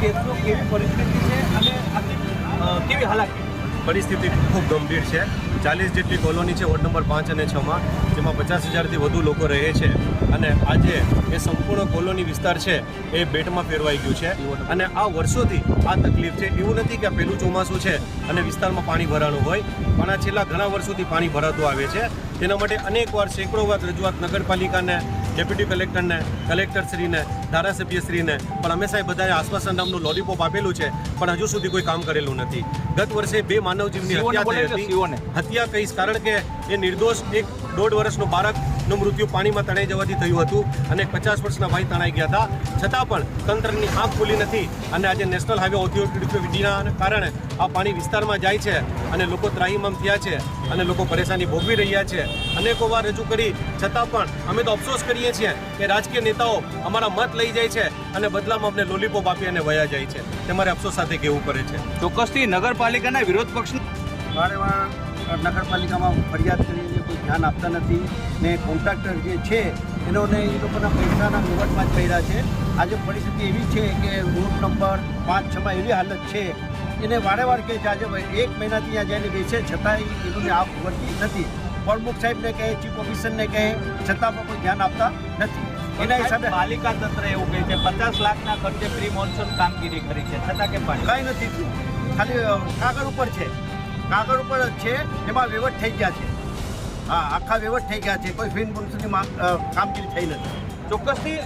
બેસશો, કેવી પરિસ્થિતિ છે અને આખી કેવી હાલાકી? પરિસ્થિતિ ખૂબ ગંભીર છે. 40 જેટલી કોલોની છે વોર્ડ નંબર 5 અને 6માં, જેમાં 50,000થી વધુ લોકો રહે છે અને આજે એ સંપૂર્ણ કોલોની વિસ્તાર છે એ બેટમાં ફેરવાઈ ગયું છે અને આ વર્ષોથી આ તકલીફ છે. એવું નથી કે આ પહેલું ચોમાસું છે અને વિસ્તારમાં પાણી ભરાણું હોય, પણ આ છેલ્લા ઘણા વર્ષોથી પાણી ભરાતું આવે છે. તેના માટે અનેકવાર સેંકડો વાર રજૂઆત નગરપાલિકાને, ડેપ્યુટી કલેક્ટરને, કલેક્ટરશ્રીને, ધારાસભ્યશ્રીને, પણ હંમેશા એ બધાએ આશ્વાસન નામનું લોલીપોપ આપેલું છે, પણ હજુ સુધી કોઈ કામ કરેલું નથી. ગત વર્ષે 2 માનવજીવની હત્યા થઈ હતી. હત્યા કહીશ કારણ કે એ નિર્દોષ એક 1.5 વર્ષનો બાળકનું મૃત્યુ પાણીમાં તણાઈ જવાથી થયું હતું અને 50 વર્ષના ભાઈ તણાઈ ગયા હતા. છતાં પણ તંત્રની આંખ ખુલી નથી અને આજે નેશનલ હાઈવે ઓથોરિટીના કારણે આ પાણી વિસ્તારમાં જાય છે અને લોકો ત્રાહિમામ થયા છે અને લોકો પરેશાની ભોગવી રહ્યા છે. અનેકો વાર રજૂ કરી છતાં પણ અમે તો અફસોસ કરીએ છીએ કે રાજકીય નેતાઓ અમારા મત લઈ જાય છે અને બદલામાં અમને લોલીપોપ આપી અને વયા જાય છે. તે મારે અફસોસ સાથે કહેવું પડે છે. ચોક્કસથી નગરપાલિકાના વિરોધ પક્ષ વારંવાર નગરપાલિકામાં ફરિયાદ કરીને કોઈ ધ્યાન આપતા નથી ને કોન્ટ્રાક્ટર જે છે એનોને એ લોકોના પૈસાના વહીવટમાં જ કર્યા છે. આજે પરિસ્થિતિ એવી છે કે રોડ નંબર 5, 6માં એવી હાલત છે, એને વારંવાર કહે છે. આજે 1 મહિનાથી ત્યાં જઈને બેસે છતાંય એનું આપ વર્તી નથી. પ્રમુખ સાહેબને કહે, ચીફ ઓફિસરને કહે, છતાં પણ કોઈ ધ્યાન આપતા નથી. એના હિસાબે પાલિકા તંત્ર એવું કહે છે 50 લાખના ખર્ચે પ્રી મોન્સૂન કામગીરી કરી છે, છતાં કે પાણી કાંઈ નથી થયું. ખાલી કાગળ ઉપર છે, કાગળ ઉપર જ છે, એમાં વહીવટ થઈ ગયા છે. હા, આખા વહીવટ થઈ ગયા છે, કોઈ ફિન મોન્સૂનની કામગીરી થઈ નથી. ચોક્કસથી